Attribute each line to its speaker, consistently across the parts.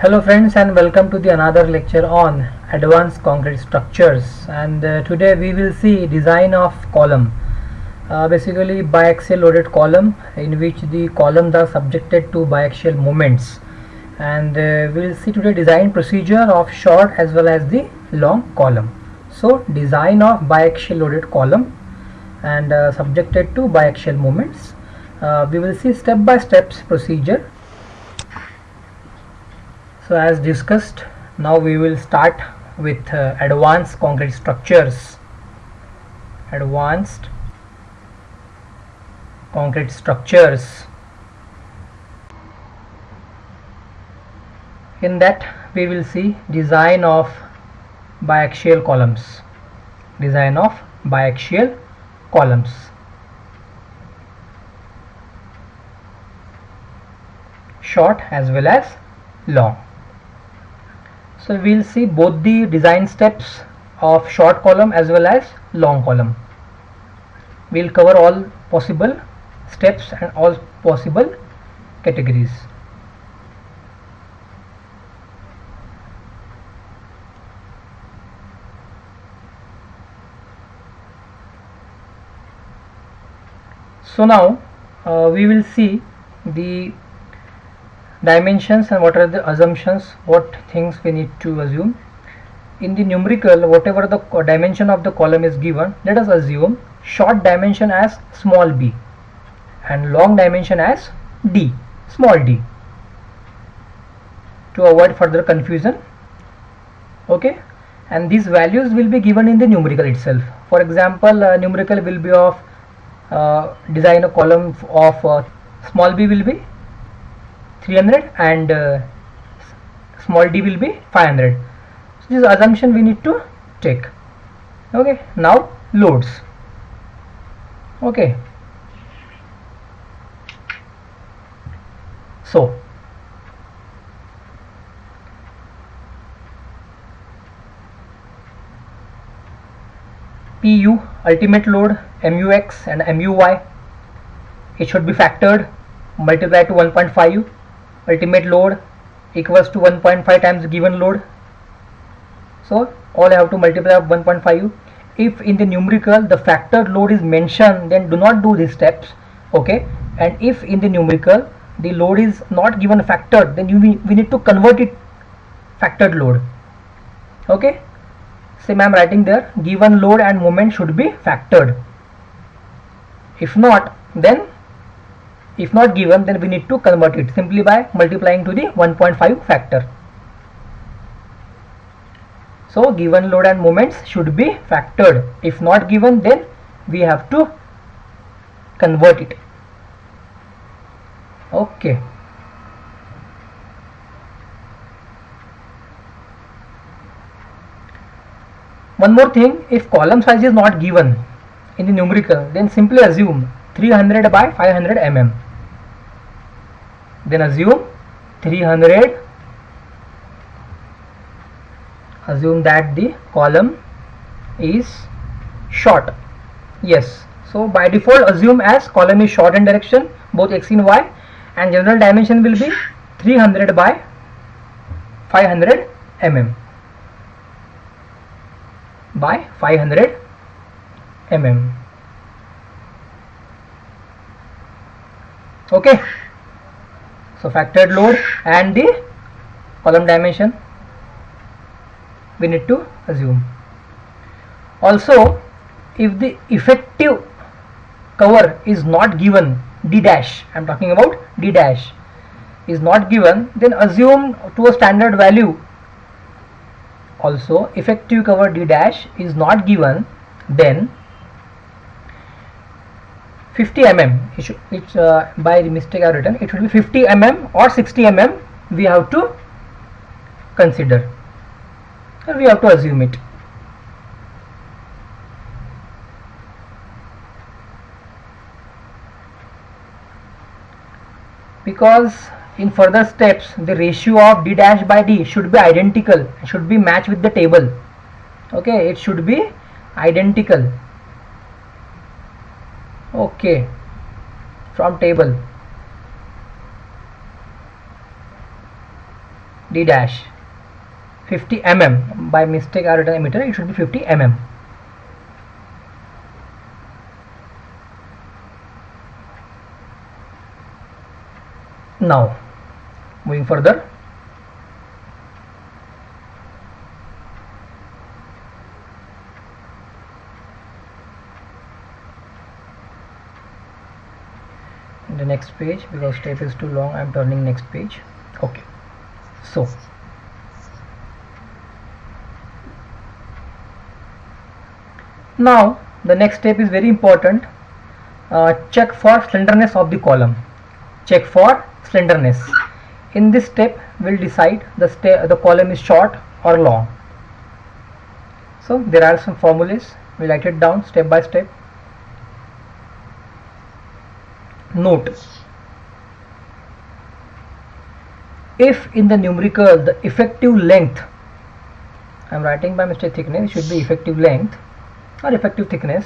Speaker 1: Hello friends, and welcome to the another lecture on advanced concrete structures. And today we will see design of column, basically biaxial loaded column in which the columns are subjected to biaxial moments. And we will see today design procedure of short as well as the long column. So design of biaxial loaded column and subjected to biaxial moments. We will see step by steps procedure. So as discussed, now we will start with advanced concrete structures. Advanced concrete structures. In that we will see design of biaxial columns. Design of biaxial columns. Short as well as long. So we will see both the design steps of short column as well as long column. We will cover all possible steps and all possible categories. So now we will see the dimensions and what are the assumptions, what things we need to assume. In the numerical, whatever the dimension of the column is given, let us assume short dimension as small b and long dimension as d, small d, to avoid further confusion. Okay, and these values will be given in the numerical itself. For example, numerical will be of design a column of small b will be 300 and small d will be 500. So this assumption we need to take. Okay, now loads. Okay, so PU, ultimate load, MUX and MUY, it should be factored, multiplied to 1.5. ultimate load equals to 1.5 times given load. So all I have to multiply 1.5. If in the numerical the factored load is mentioned, then do not do these steps. Okay, and if in the numerical the load is not given factored, then we need to convert it factored load. Okay, same I am writing there, given load and moment should be factored. If not given, then we need to convert it simply by multiplying to the 1.5 factor. So given load and moments should be factored. If not given, then we have to convert it. Okay. One more thing, if column size is not given in the numerical, then simply assume 300 by 500 mm. Then assume 300, assume that the column is short. Yes, so by default assume as column is short in direction both x and y, and general dimension will be 300 by 500 mm by 500 mm. Okay, so factored load and the column dimension we need to assume. Also, if the effective cover is not given, d dash, I am talking about d dash, is not given, then assume to a standard value. Also, effective cover d dash is not given, then 50 mm, by mistake I have written, it should be 50 mm or 60 mm we have to consider, and we have to assume it. Because in further steps the ratio of d dash by d should be identical, should be matched with the table. Okay, it should be identical. Okay, from table D dash 50 mm. By mistake I written meter, it should be 50 mm. Now moving further, in the next page, because step is too long, I am turning next page. Okay, so now the next step is very important. Check for slenderness of the column. Check for slenderness. In this step we'll decide the column is short or long. So there are some formulas, we'll write it down step by step. Note, if in the numerical the effective length, I am writing by mistake thickness, it should be effective length or effective thickness,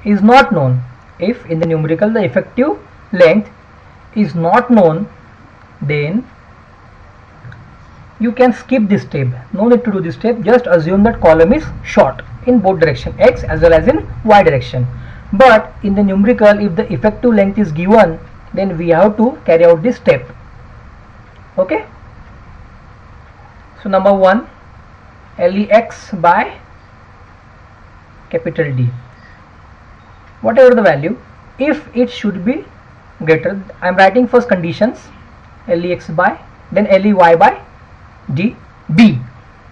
Speaker 1: is not known. If in the numerical the effective length is not known, then you can skip this step. No need to do this step. Just assume that column is short in both direction, x as well as in y direction. But in the numerical, if the effective length is given, then we have to carry out this step. Okay. So number 1, LEX by capital D. Whatever the value, if it should be greater, I am writing first conditions, LEX by, then LEY by D, B.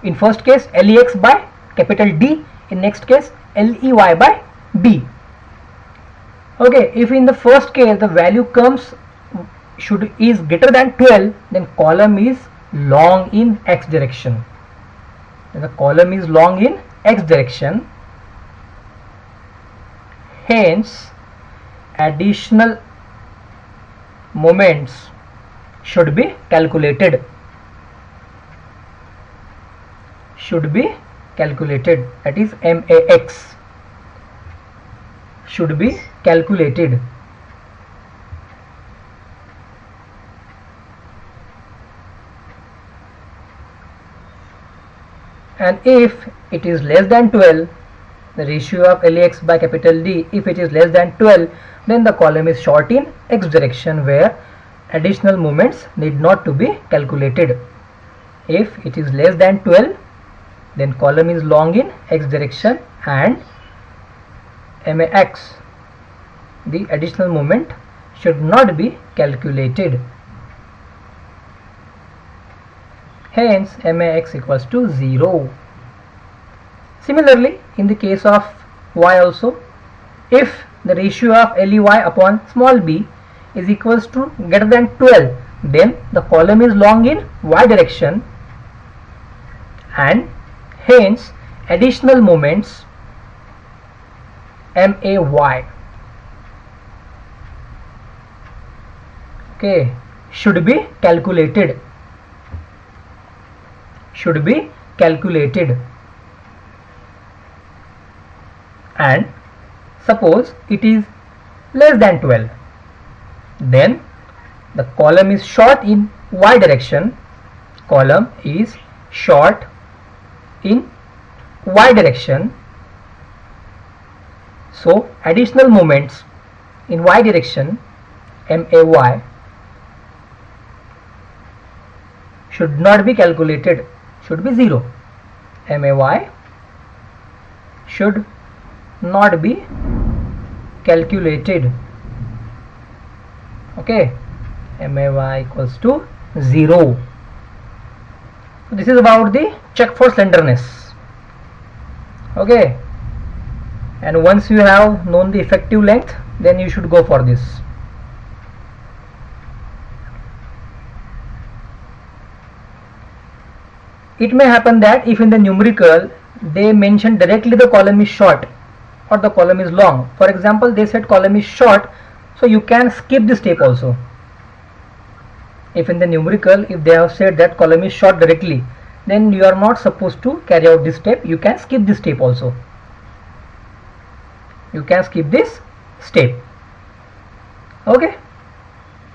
Speaker 1: In first case LEX by capital D, in next case LEY by B. Okay, if in the first case the value comes is greater than 12, then column is long in x direction. Then the column is long in x direction. Hence additional moments should be calculated. That is MAX should be calculated. And if it is less than 12, the ratio of LEX by capital D, if it is less than 12, then the column is short in x direction, where additional moments need not to be calculated. If it is less than 12, then column is long in x direction, and MAX, the additional moment, should not be calculated. Hence MAX equals to 0. Similarly, in the case of y also, if the ratio of LEY upon small b is equals to greater than 12, then the column is long in y direction, and hence additional moments MAY, okay, should be calculated. And suppose it is less than 12, then the column is short in y direction. Column is short in y direction. So additional moments in y direction, MAY, should not be calculated, should be 0. MAY should not be calculated. Okay, MAY equals to 0. So this is about the check for slenderness. Okay, and once you have known the effective length, then you should go for this. It may happen that if in the numerical they mention directly the column is short or the column is long. For example, they said column is short, so you can skip this step also. If in the numerical, if they have said that column is short directly, then you are not supposed to carry out this step. You can skip this step also. You can skip this step. Okay.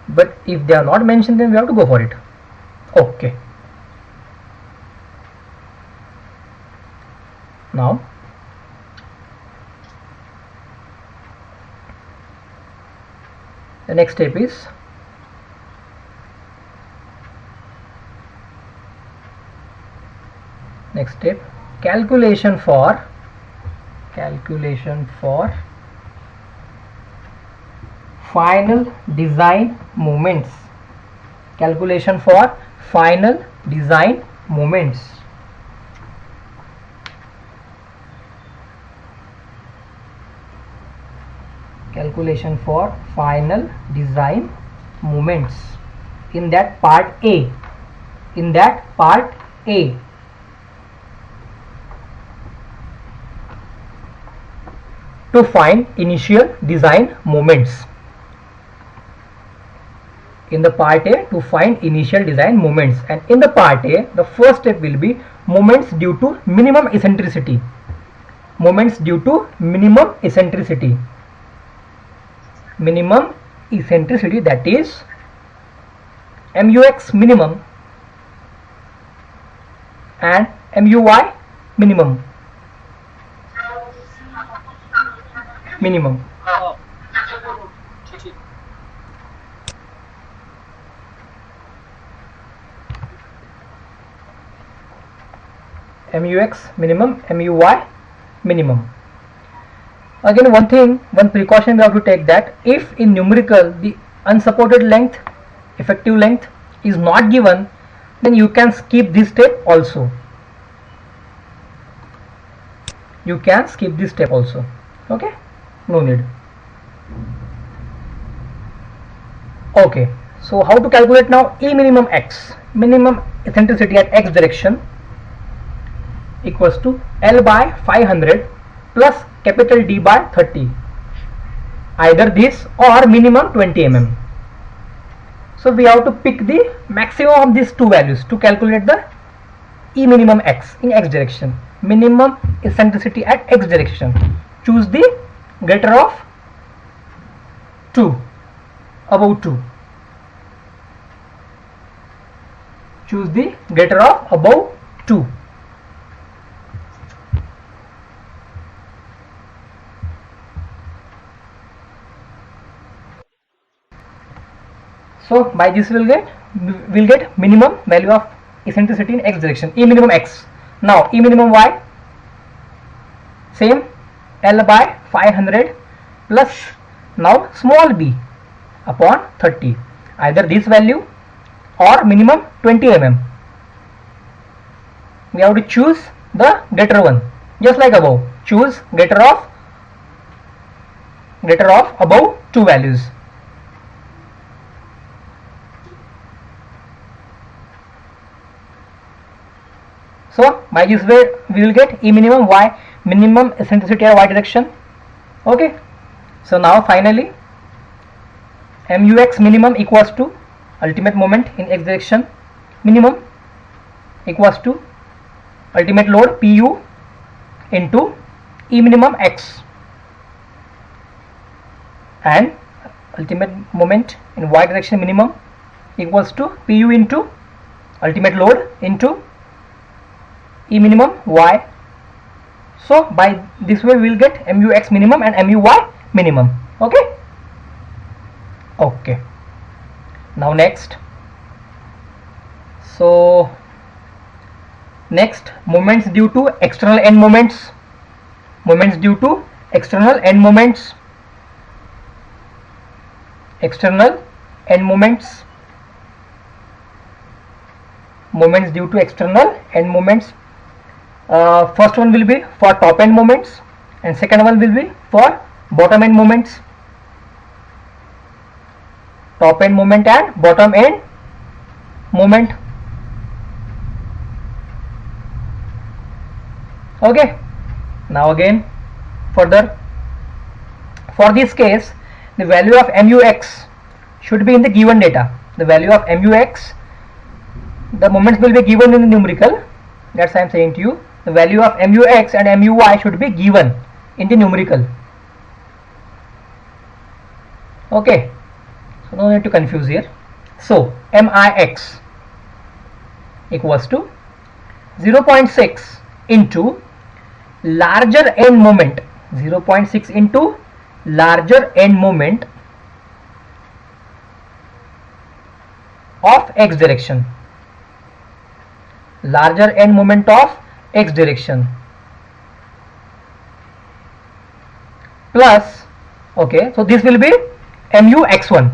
Speaker 1: But if they are not mentioned, then we have to go for it. Okay. Now the next step is calculation for final design moments. Calculation for final design moments. Calculation for final design moments. In that part A. To find initial design moments. In the part A, to find initial design moments, and in the part A, the first step will be moments due to minimum eccentricity. Moments due to minimum eccentricity. Minimum eccentricity, that is MUX minimum and MUY minimum. MUX minimum, MUY minimum. Again, one precaution we have to take, that if in numerical the unsupported length, effective length is not given, then you can skip this step also. Okay, no need. Okay, so how to calculate now E minimum X? Minimum eccentricity at X direction equals to L by 500 plus capital D by 30, either this or minimum 20 mm. So we have to pick the maximum of these two values to calculate the E minimum X in X direction. Minimum eccentricity at X direction. Choose the greater of 2, above 2. Choose the greater of above 2. So by this we'll get minimum value of eccentricity in X direction, E minimum X. Now E minimum Y, same, L by 500 plus now small b upon 30, either this value or minimum 20 mm. We have to choose the greater one, just like above. Choose greater of above two values. So by this way we will get E minimum Y minimum eccentricity at Y direction. Okay, so now finally MUX minimum equals to ultimate moment in X direction minimum equals to ultimate load PU into E minimum X, and ultimate moment in Y direction minimum equals to PU into ultimate load into E minimum Y. So by this way we will get MUX minimum and MUY minimum. Okay, now next moments due to external end moments. Moments due to external end moments. Moments due to external end moments. First one will be for top end moments and second one will be for bottom end moments. Top end moment and bottom end moment. Okay, now again further, for this case the value of MUX should be in the given data. The value of MUX, the moments will be given in the numerical. That's why I am saying to you, the value of MUX and MUY should be given in the numerical. Okay, so no need to confuse here. So MIX equals to 0.6 into larger end moment, 0.6 into larger end moment of x direction, larger end moment of x direction, plus, okay, so this will be mu x1,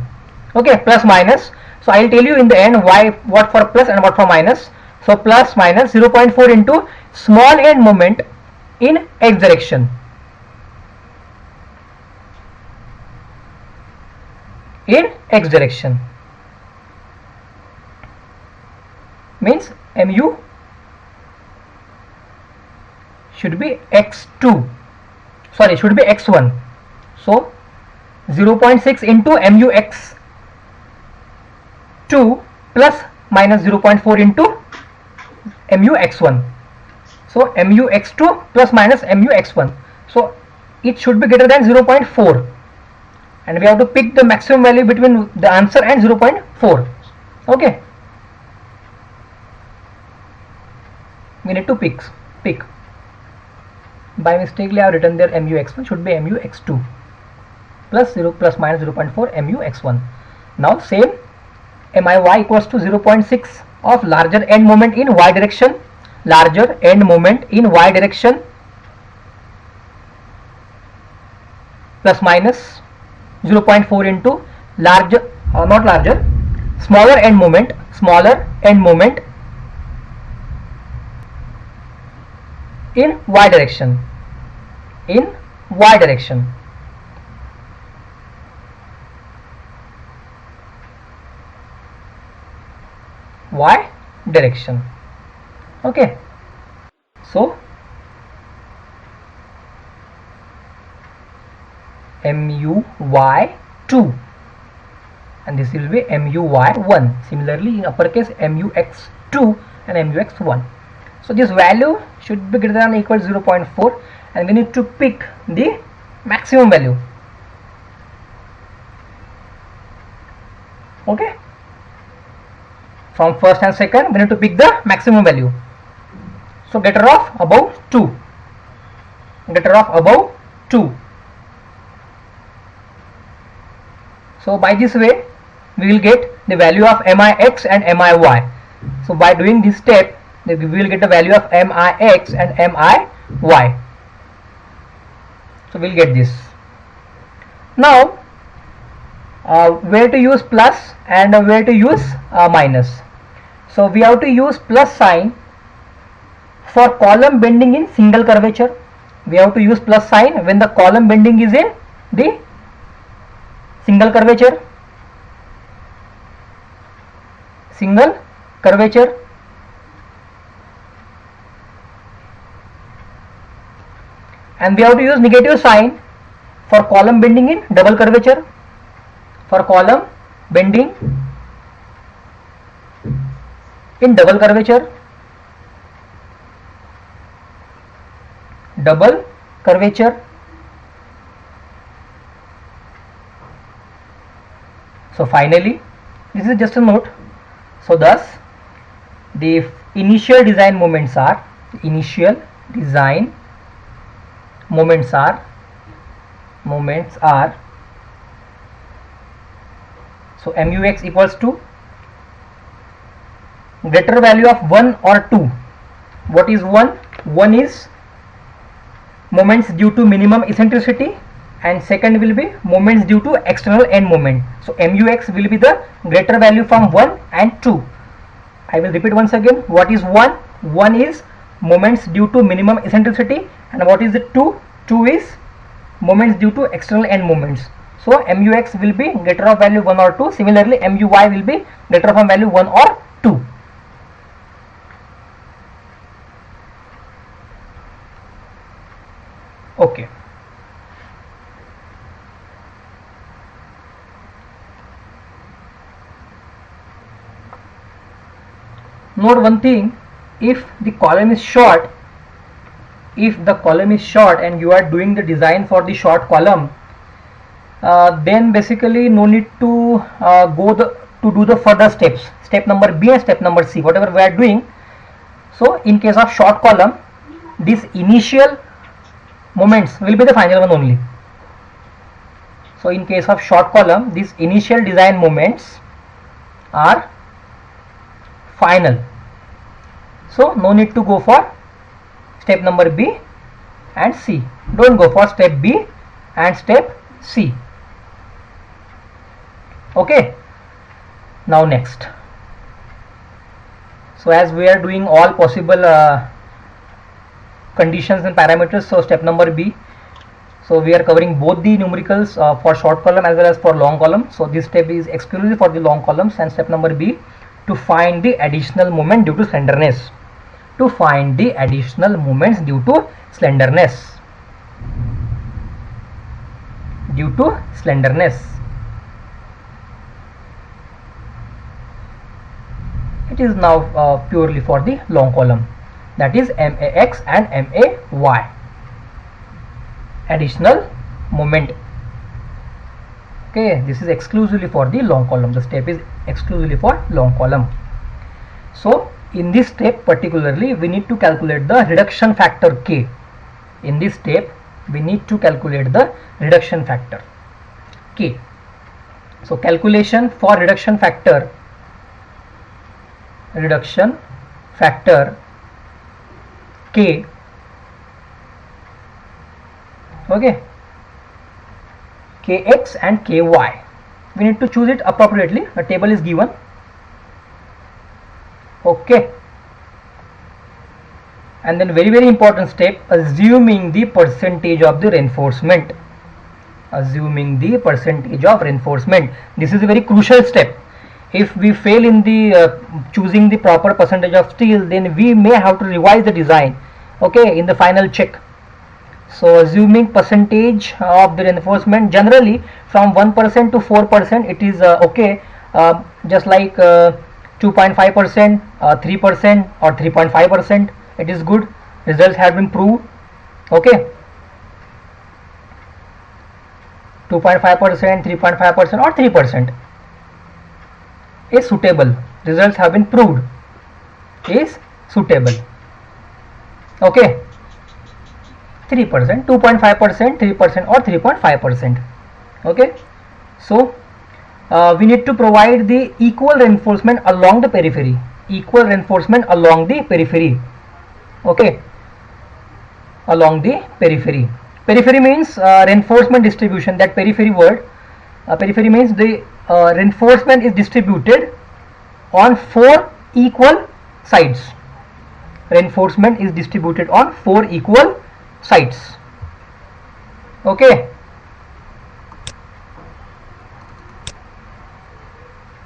Speaker 1: okay, plus minus. So I will tell you in the end why, what for plus and what for minus. So plus minus 0.4 into small end moment in x direction, in x direction, means mu should be x2, sorry, should be x1. So 0.6 into mu x2 plus minus 0.4 into mu x1. So mu x2 plus minus mu x1. So it should be greater than 0.4, and we have to pick the maximum value between the answer and 0.4. Okay, we need to pick. By mistakenly I have written there mu x1, should be mu x2 plus minus 0.4 mu x1. Now same, miy equals to 0.6 of larger end moment in y direction, larger end moment in y direction, plus minus 0.4 into larger, not larger, smaller end moment in y direction, okay. So MUY2 and this will be MUY1. Similarly in uppercase MUX2 and MUX1. So this value should be greater than or equal to 0.4 and we need to pick the maximum value. Okay, from first and second we need to pick the maximum value. So greater of above 2, so by this way we will get the value of mix and miy. So by doing this step we will get the value of mix and miy. So we will get this. Now where to use plus and where to use minus. So we have to use plus sign for column bending in single curvature. We have to use plus sign when the column bending is in the single curvature. And we have to use negative sign for column bending in double curvature. Double curvature. So finally this is just a note. So thus the initial design moments are so mux equals to greater value of 1 or 2. What is 1? 1 is moments due to minimum eccentricity and second will be moments due to external end moment. So mux will be the greater value from 1 and 2. I will repeat once again. What is 1? 1 is moments due to minimum eccentricity, and what is the 2? 2 is moments due to external end moments. So mux will be greater of value 1 or 2. Similarly muy will be greater of value 1 or 2. Okay. Note one thing, if the column is short, and you are doing the design for the short column, then basically no need to do the further steps, step number B and step number C, whatever we are doing. So in case of short column, this initial moments will be the final one only. So in case of short column, these initial design moments are final. So no need to go for step number B and C. Don't go for step B and step C. Okay. Now next. So as we are doing all possible conditions and parameters, so step number B. So we are covering both the numericals for short column as well as for long column. So this step is exclusively for the long columns. And step number B, to find the additional moment due to slenderness. To find the additional moments due to slenderness. Due to slenderness. It is now purely for the long column, that is MAX and MAY, additional moment. Okay, this is exclusively for the long column. The step is exclusively for long column. So in this step particularly, we need to calculate the reduction factor K. In this step we need to calculate the reduction factor K. So calculation for reduction factor K. Okay, Kx and Ky, we need to choose it appropriately. A table is given. Okay, and then very important step, assuming the percentage of the reinforcement. Assuming the percentage of reinforcement. This is a very crucial step. If we fail in the choosing the proper percentage of steel, then we may have to revise the design, okay, in the final check. So assuming percentage of the reinforcement, generally from 1% to 4%, it is okay, just like 2.5%, 3% or 3.5%, it is good. Results have been proved. Okay, 2.5%, 3.5% or 3% is suitable. Results have been proved is suitable. Okay, 3%, 2.5%, 3% or 3.5%. Okay, so we need to provide the equal reinforcement along the periphery. Equal reinforcement along the periphery. Okay, along the periphery. Periphery means reinforcement distribution. That periphery word, periphery means the reinforcement is distributed on 4 equal sides. Reinforcement is distributed on 4 equal sides. Okay,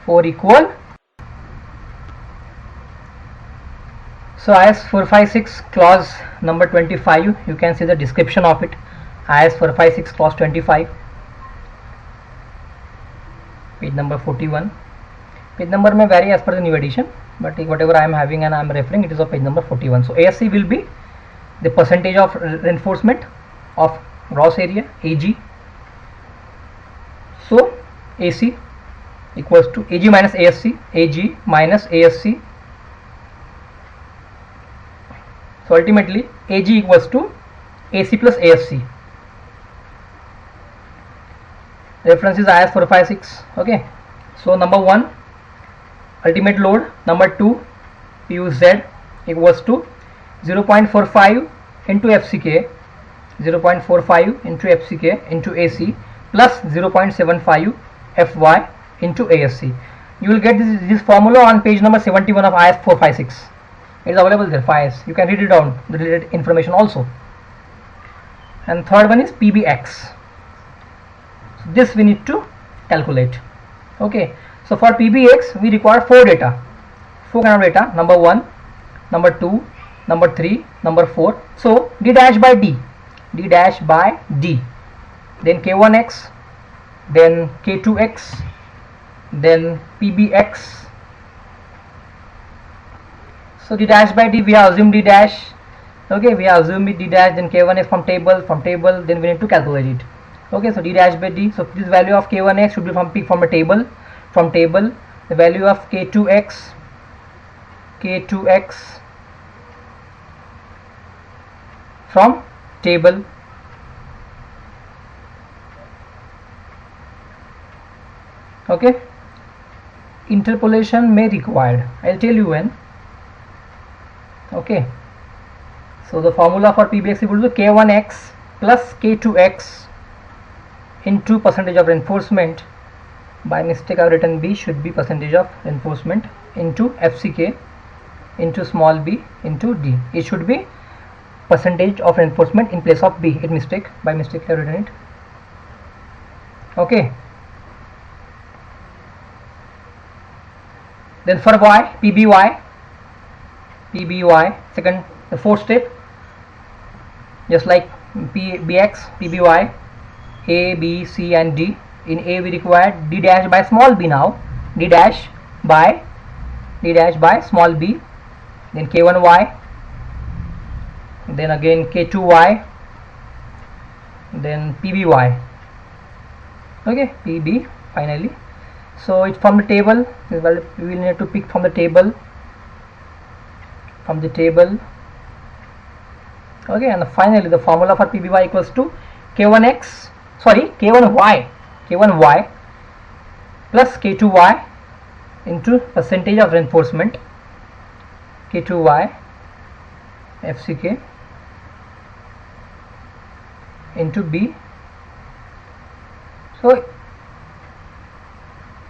Speaker 1: 4 equal. So IS 456 clause number 25, you can see the description of it. IS 456 clause 25, page number 41. Page number may vary as per the new edition, but whatever I am having and I am referring, it is of page number 41. So ASC will be the percentage of reinforcement of gross area, AG. So AC equals to AG minus ASC, AG minus ASC. So ultimately AG equals to AC plus ASC. Reference is IS 456. Okay, so number 1 ultimate load, number 2 PU/Z equals to 0.45 into FCK, 0.45 into FCK into AC plus 0.75 FY into ASC. You will get this formula on page number 71 of IS 456. It is available there, FIS. You can read it down, the related information also. And third one is PBX. So this we need to calculate. Okay, so for PBX we require 4 data, 4 kind of data, number 1, number 2, number 3, number 4. So D dash by D, D dash by D, then K1X, then K2X, then PBX. So D dash by D, we have assumed D dash. Okay, we have assumed D dash, then K1X from table, then we need to calculate it. Okay, so D dash by D. So this value of K1X should be from a table. From table, the value of K2X from table, Okay, interpolation may required. I'll tell you when. Okay, so the formula for PBX equal to K1x plus K2x into percentage of reinforcement. By mistake I've written B, should be percentage of reinforcement into FCK into small b into D. It should be percentage of reinforcement in place of B. It mistake, by mistake I've written it. Okay, then for Y, PBY, second, the fourth step, just like BX, PBY, A, B, C and D. In A we require D dash by small b now, D dash by small b, then K1Y, then again K2Y, then PBY. Okay, PB finally. So it's from the table. Well, we will need to pick from the table. Okay, and finally the formula for PBY equals to K1Y plus K2Y into percentage of reinforcement, K2Y FCK into B. So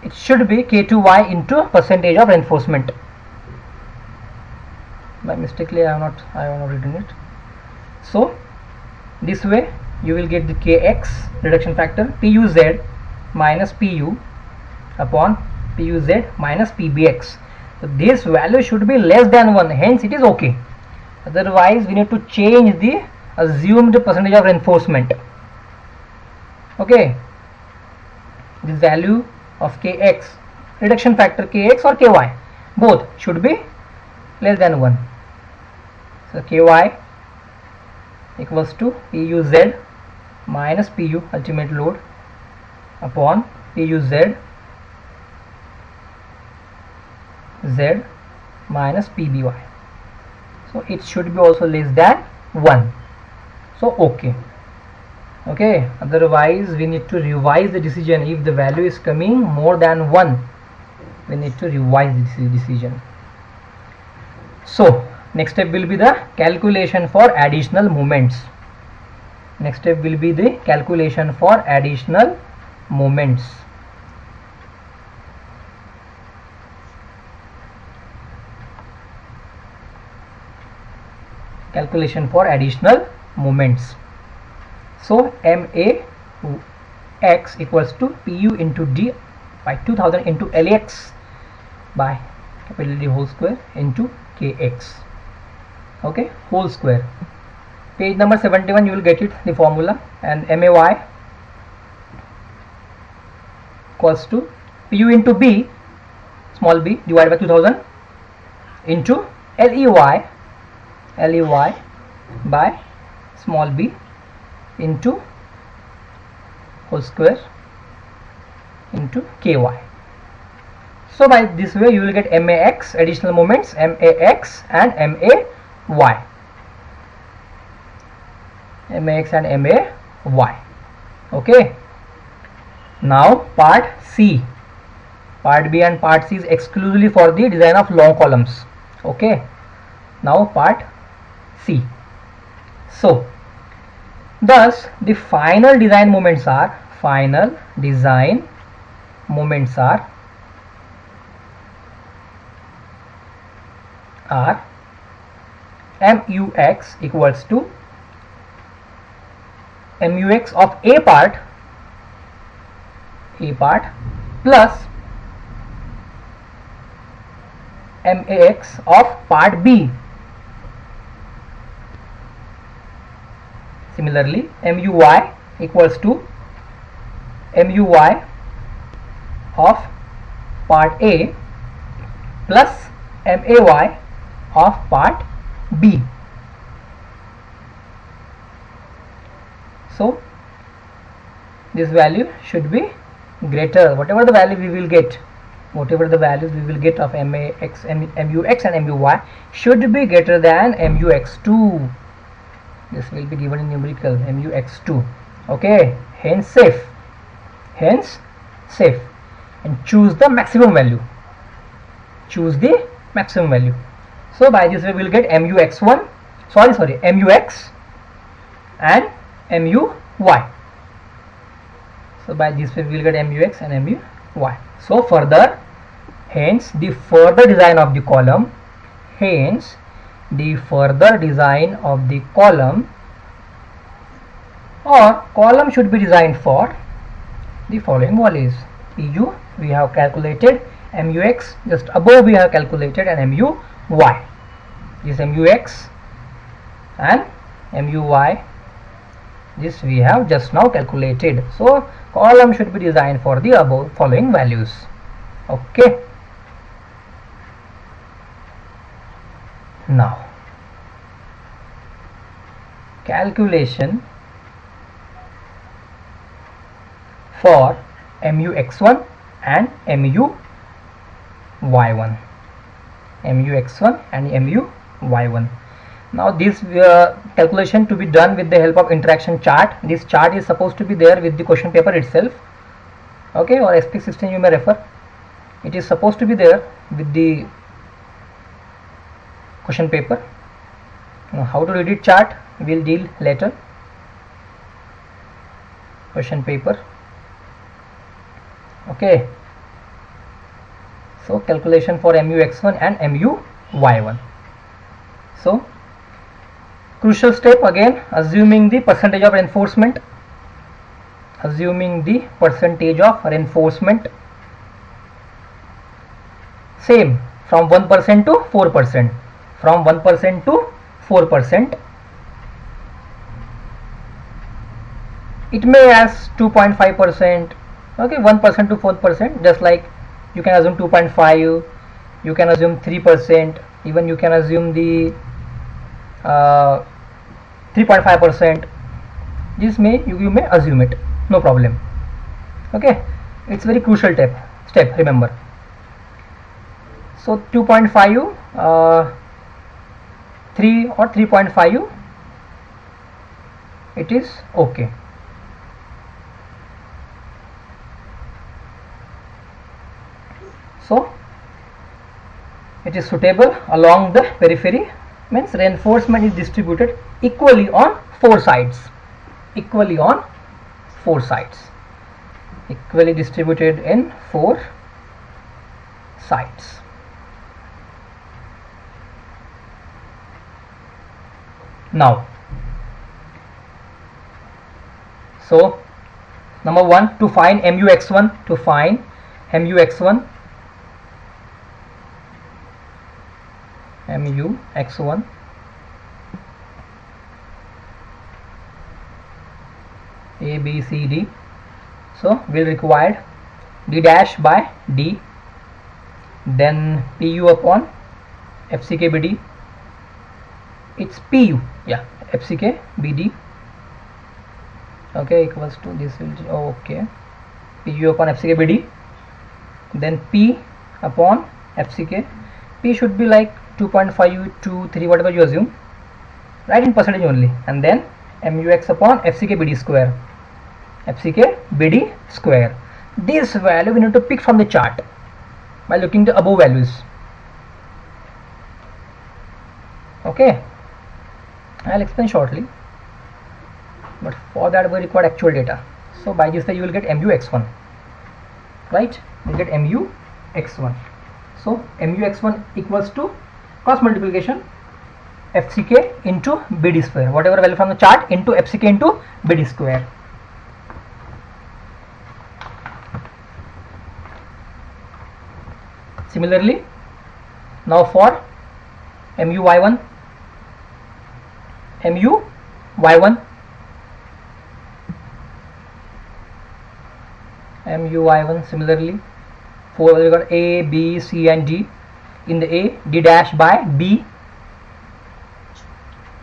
Speaker 1: it should be K2Y into percentage of reinforcement. By mistakenly I have not written it. So this way you will get the Kx reduction factor PUZ minus PU upon PUZ minus PBX. So this value should be less than 1, hence it is okay. Otherwise we need to change the assumed percentage of reinforcement. Okay, this value of Kx reduction factor, Kx or Ky, both should be less than 1. So Ky equals to PUZ minus PU ultimate load upon PUZ Z minus PBY. So it should be also less than 1. So okay, otherwise we need to revise the decision. If the value is coming more than 1, we need to revise the decision. So next step will be the calculation for additional moments. Calculation for additional moments. So MAX equals to PU into D by 2000 into LAX by capital D whole square into KX. Okay, whole square. Page number 71 you will get it, the formula. And MAY equals to PU into B, small b, divided by 2000 into LEY by small b into whole square into KY. So by this way you will get MAX additional moments, MAX and MAY. Okay, now part C. Part B and part C is exclusively for the design of long columns. Okay, now part C. So thus the final design moments are MUX equals to MUX of A part plus MAX of part B. Similarly, MUY equals to MUY of part A plus MAY of part B. So this value should be greater, whatever the value we will get, whatever the values we will get of MAX, MUX and MUY should be greater than MUX2. This will be given in numerical, MUX2. Okay, hence safe. and choose the maximum value. Choose the maximum value. So by this way we will get MUX1, MUX and MUY. So by this way we will get MUX and MUY. So further, hence the further design of the column, or column should be designed for the following values. PU we have calculated, MUX just above we have calculated, and MUY. This MUX and MUY, this we have just now calculated. So column should be designed for the above following values. Okay. Now calculation for MUX1 and MUY1. MUX1 and MUY1. Now this calculation to be done with the help of interaction chart. This chart is supposed to be there with the question paper itself. Okay, or SPX 16 you may refer. It is supposed to be there with the question paper. Now how to read it chart we will deal later. Question paper. Okay. So calculation for MUX1 and MUY1. So crucial step again, assuming the percentage of reinforcement. Same from 1% to 4%. From 1% to 4%. It may as 2.5%. Okay, 1% to 4%. Just like you can assume 2.5, you can assume 3%, even you can assume the 3.5%. This you may assume it, no problem. Okay, it's very crucial step, remember. So 2.5, 3 or 3.5, it is okay. So it is suitable along the periphery, means reinforcement is distributed equally on 4 sides. Equally distributed in 4 sides. Now, so number 1, to find MUX1, A, B, C, D. So we'll require D dash by D, then PU upon FCK BD. It's PU, yeah, FCK BD. Okay, equals to this will okay, PU upon FCK BD, then P upon FCK. P should be like 2.5, 2, 3, whatever you assume, right, in percentage only, and then MUX upon FCK BD square. This value we need to pick from the chart by looking the above values. Okay, I'll explain shortly, but for that we require actual data. So by this way you will get MUX1, right? You will get MUX1. So MUX1 equals to cross multiplication FCK into BD square, whatever value from the chart, into FCK into BD square. Similarly, now for MUY1, similarly, for we got A, B, C and D. In the A, D dash by B.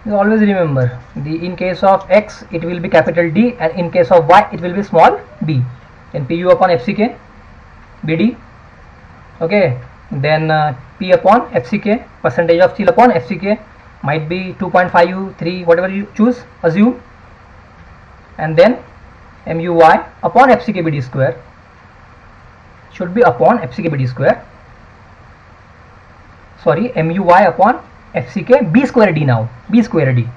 Speaker 1: You always remember, in case of X it will be capital D, and in case of Y it will be small b. Then PU upon FCK BD. Okay, then P upon FCK, percentage of steel upon FCK, might be 2.5, 3, whatever you choose, assume, and then MUY upon FCK BD square. should be upon FCK BD square. Sorry, MUY upon FCK B square D now. B square D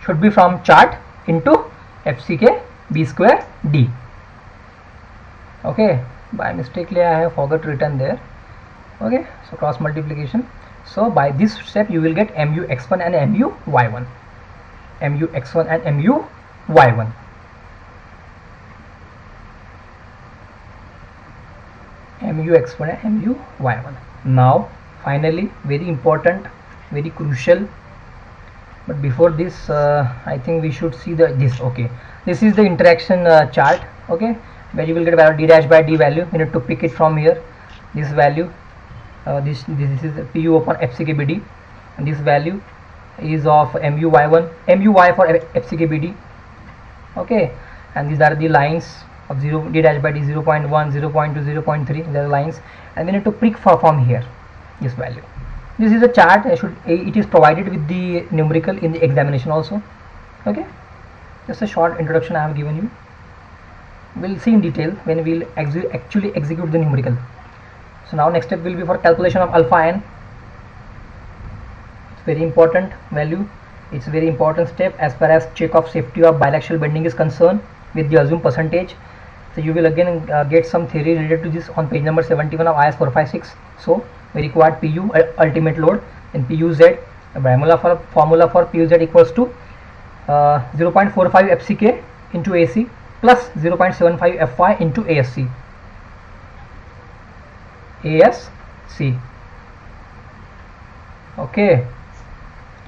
Speaker 1: should be from chart into FCK B square D. Okay, by mistakenly I have forgot to written there. Okay, so cross multiplication. So by this step you will get MU x1 and MU y1. MU x1 and MU y1. MU x1 and MU y1. Now finally, very important, very crucial, but before this I think we should see this. Okay, this is the interaction chart. Okay, where you will get value d dash by d value. We need to pick it from here. This value, this is PU upon FCK BD, and this value is of MU y1, MUY for FCK BD. Okay, and these are the lines of 0 d dash by d 0.1, 0.2, 0.3. There are lines, and we need to pick from here this value. This is a chart. It is provided with the numerical in the examination also. Okay, just a short introduction I have given you. We'll see in detail when we'll actually execute the numerical. So now next step will be for calculation of alpha n. It's very important value. It's a very important step as far as check of safety of bilateral bending is concerned with the assumed percentage. So you will again get some theory related to this on page number 71 of IS 456. So we required PU ultimate load in PUZ. The formula for PUZ equals to 0.45 FCK into AC plus 0.75 FY into ASC. Okay,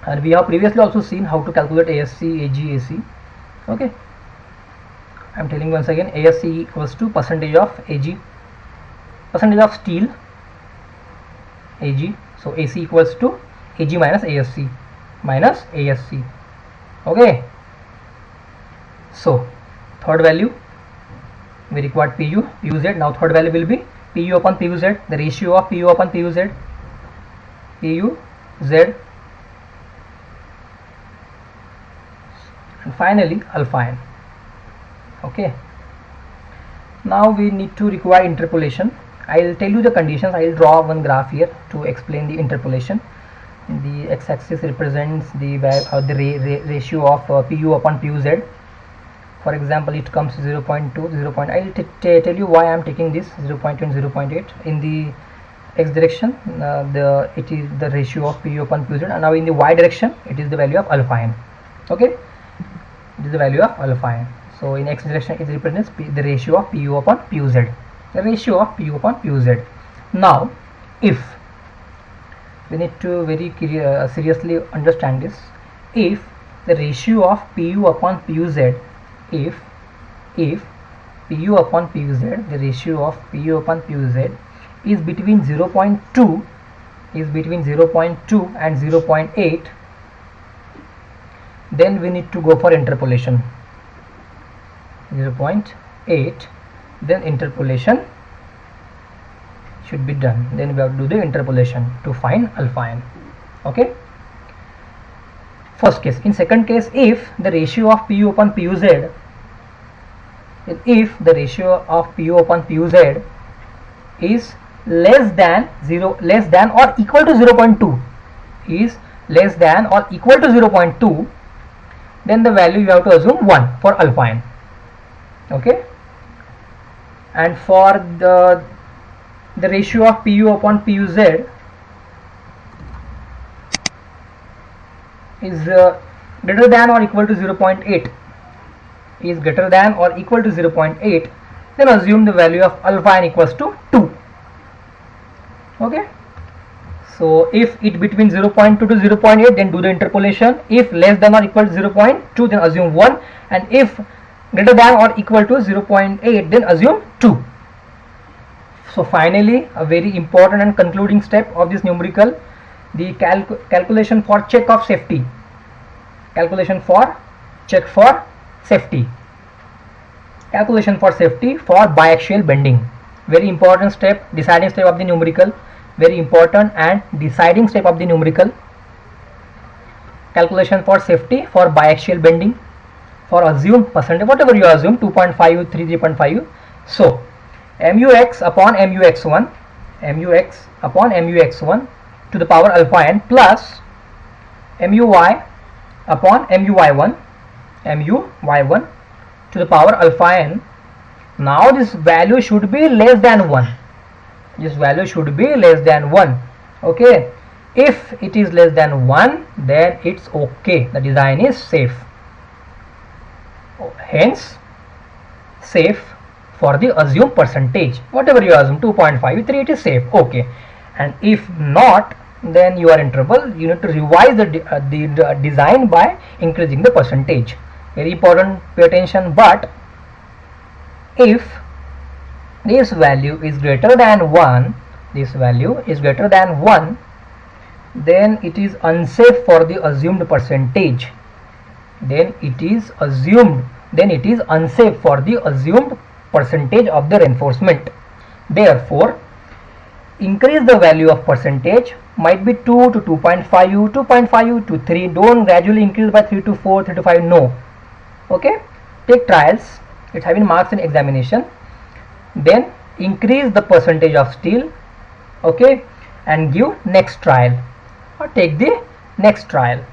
Speaker 1: and we have previously also seen how to calculate ASC, AG, AC. Okay, I am telling once again, ASC equals to percentage of AG, percentage of steel, AG. So AC equals to AG minus ASC minus ASC. Okay, so third value we required PUZ. Now third value will be PU upon PUZ, the ratio of PU upon PUZ, PUZ, and finally alpha n. Okay, now we need to require interpolation. I will tell you the conditions. I will draw one graph here to explain the interpolation. The x-axis represents the ratio of PU upon PUZ. For example, it comes 0.2, 0. I will tell you why I am taking this 0.2 and 0.8. In the x direction, it is the ratio of PU upon PUZ, and now in the y direction, it is the value of alpha n. Okay, it is the value of alpha n. So in x direction, it represents the ratio of PU upon PUZ. The ratio of PU upon PUZ. Now, if we need to very seriously understand this, if the ratio of PU upon PUZ, if PU upon PUZ, the ratio of PU upon PUZ is between 0.2 and 0.8, then we need to go for interpolation. 0.8, then interpolation should be done. Then we have to do the interpolation to find alpha n. Okay, first case. In second case, if the ratio of PU upon PUZ, if the ratio of PU upon PUZ is less than or equal to 0.2, is less than or equal to 0.2, then the value you have to assume 1 for alpha n. Okay, and for the ratio of PU upon PUZ is greater than or equal to 0.8, is greater than or equal to 0.8, then assume the value of alpha n equals to 2. Okay, so if it between 0.2 to 0.8, then do the interpolation. If less than or equal to 0.2, then assume 1, and if greater than or equal to 0.8, then assume 2. So finally, a very important and concluding step of this numerical, the calculation for check of safety. Calculation for check for safety. Calculation for safety for biaxial bending. Very important step, deciding step of the numerical. Very important and deciding step of the numerical. Calculation for safety for biaxial bending. For assumed percentage, whatever you assume, 2.5, 3, 3.5. So mux upon mux1 mux upon mux1 to the power alpha n plus muy upon muy1 muy1 to the power alpha n. Now this value should be less than 1. This value should be less than 1. Okay, if it is less than 1, then it's okay, the design is safe, hence safe for the assumed percentage. Whatever you assume, 2.53, it is safe, okay. And if not, then you are in trouble. You need to revise the design by increasing the percentage. Very important, pay attention. But if this value is greater than 1, this value is greater than 1, then it is unsafe for the assumed percentage. Then it is assumed, then it is unsafe for the assumed percentage of the reinforcement. Therefore, increase the value of percentage, might be 2 to 2.5, 2.5 to 3. Don't gradually increase by 3 to 4, 3 to 5. No. Okay. Take trials. It's having marks in examination. Then increase the percentage of steel. Okay. And give next trial, or take the next trial.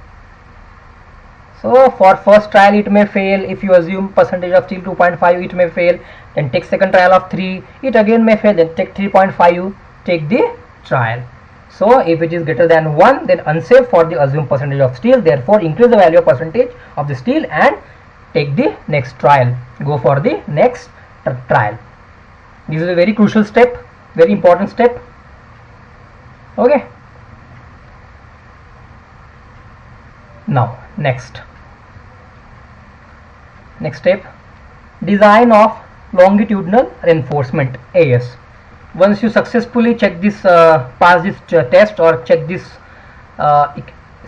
Speaker 1: So for first trial it may fail. If you assume percentage of steel 2.5, it may fail. Then take second trial of 3, it again may fail. Then take 3.5, take the trial. So if it is greater than 1, then unsafe for the assumed percentage of steel. Therefore increase the value of percentage of the steel and take the next trial. Go for the next trial. This is a very crucial step, very important step. Okay. Now next step, design of longitudinal reinforcement, AS. Once you successfully check this, pass this test or check this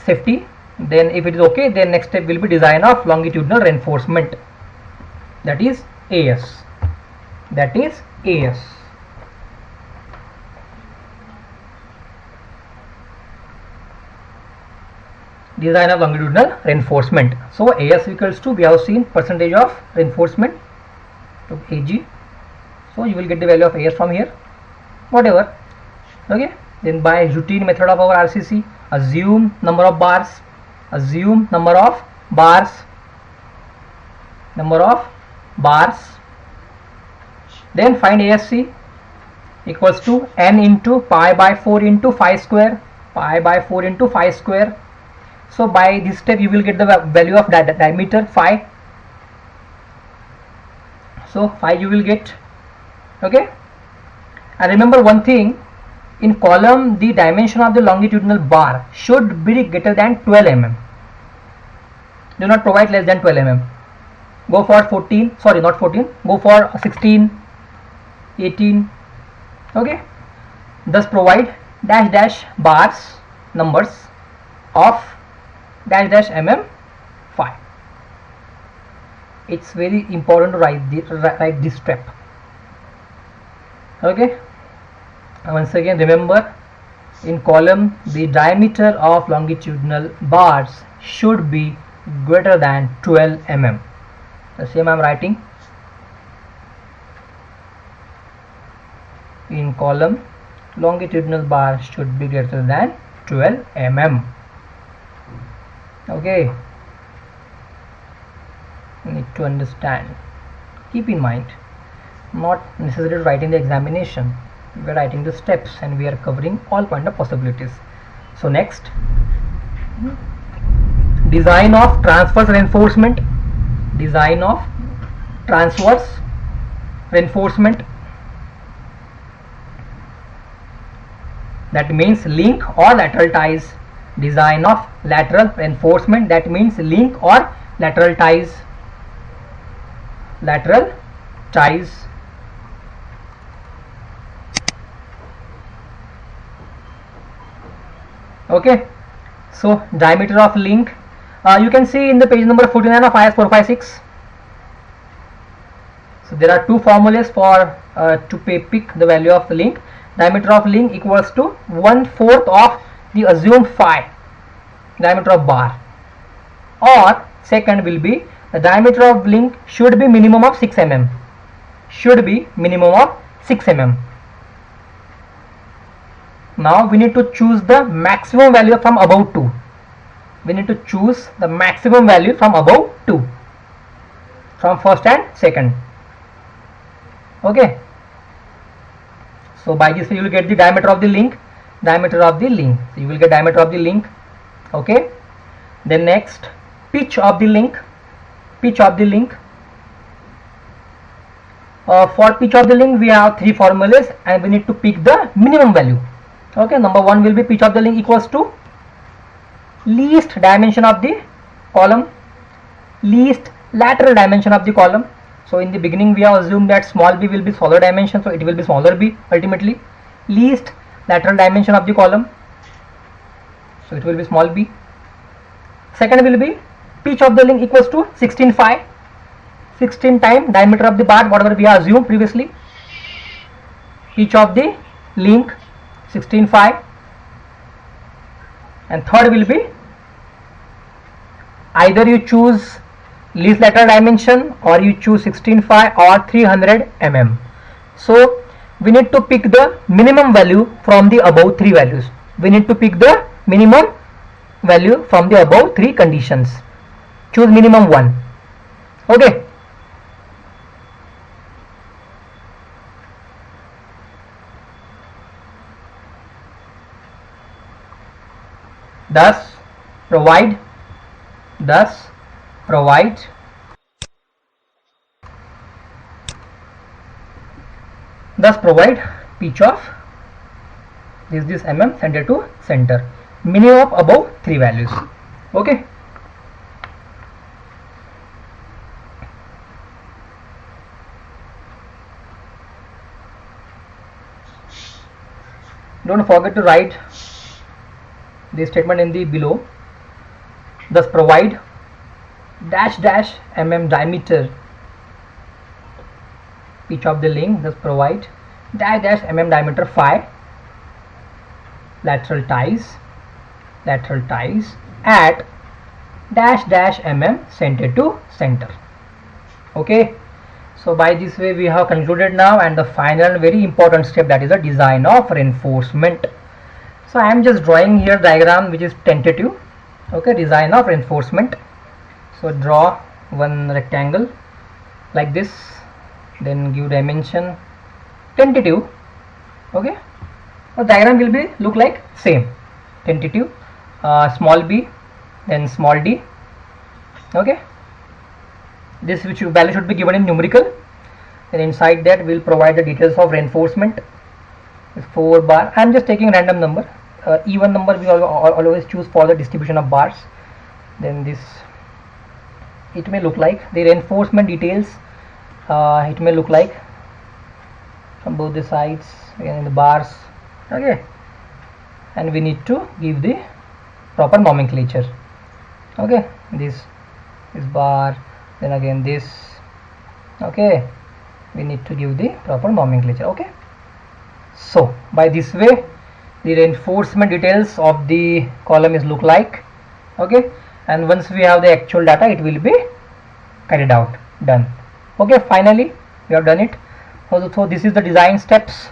Speaker 1: safety, then if it is okay, then next step will be design of longitudinal reinforcement, that is AS. That is AS. Design of longitudinal reinforcement. So AS equals to, we have seen percentage of reinforcement to AG. So you will get the value of AS from here, whatever. Okay. Then by routine method of our RCC, assume number of bars, assume number of bars, then find ASC equals to n into pi by 4 into phi square, pi by 4 into phi square. So by this step you will get the value of diameter phi. So phi you will get. Okay. And remember one thing, in column the dimension of the longitudinal bar should be greater than 12 mm. Do not provide less than 12 mm. Go for 14, sorry not 14, go for 16, 18. Okay. Thus provide dash dash bars numbers of dash dash mm phi. It's very important to write this step. Okay. Once again remember, in column the diameter of longitudinal bars should be greater than 12 mm. The same I am writing. In column longitudinal bar should be greater than 12 mm. Okay, you need to understand, keep in mind, not necessarily writing the examination, we are writing the steps and we are covering all kind of possibilities. So next, design of transverse reinforcement, design of transverse reinforcement, that means link or lateral ties. Design of lateral reinforcement, that means link or lateral ties. Lateral ties. Okay. So diameter of link, you can see in the page number 49 of IS 456. So there are two formulas for to pick the value of the link. Diameter of link equals to 1/4 of the assumed phi diameter of bar, or second will be the diameter of link should be minimum of 6 mm, should be minimum of 6 mm. Now we need to choose the maximum value from above 2. We need to choose the maximum value from above 2, from first and second. Okay. So by this you will get the diameter of the link. So you will get diameter of the link. Okay. Then next, pitch of the link. For pitch of the link we have 3 formulas and we need to pick the minimum value. Okay, number 1 will be pitch of the link equals to least dimension of the column, least lateral dimension of the column. So in the beginning we have assumed that small b will be smaller dimension, so it will be smaller b ultimately. Least lateral dimension of the column, so it will be small b. Second will be pitch of the link equals to 16 times diameter of the bar, whatever we have assumed previously. Pitch of the link 16.5. And third will be either you choose least lateral dimension or you choose 16.5 or 300 mm. So we need to pick the minimum value from the above 3 values. We need to pick the minimum value from the above 3 conditions. Choose minimum one. Okay. Thus provide pitch of this mm center to center, minimum of above 3 values. Okay. Don't forget to write this statement in the below. Thus provide dash mm diameter pitch of the link. Thus provide dash mm diameter 5 lateral ties at dash mm center to center. Okay. So by this way we have concluded now, and the final and very important step, that is the design of reinforcement. So I am just drawing here diagram which is tentative. Okay, design of reinforcement. So draw one rectangle like this, then give dimension tentative. Okay, the diagram will be look like same, tentative, small b, then small d. Okay, this which value should be given in numerical, and inside that we will provide the details of reinforcement. 4 bar. I am just taking random number, even number we always choose for the distribution of bars. Then this, it may look like the reinforcement details, it may look like from both the sides and the bars. Okay, and we need to give the proper nomenclature. Okay, this bar, then again this. Okay, we need to give the proper nomenclature. Okay, so by this way the reinforcement details of the column is look like. Okay, and once we have the actual data, it will be carried out, done. Okay, finally we have done it. So this is the design steps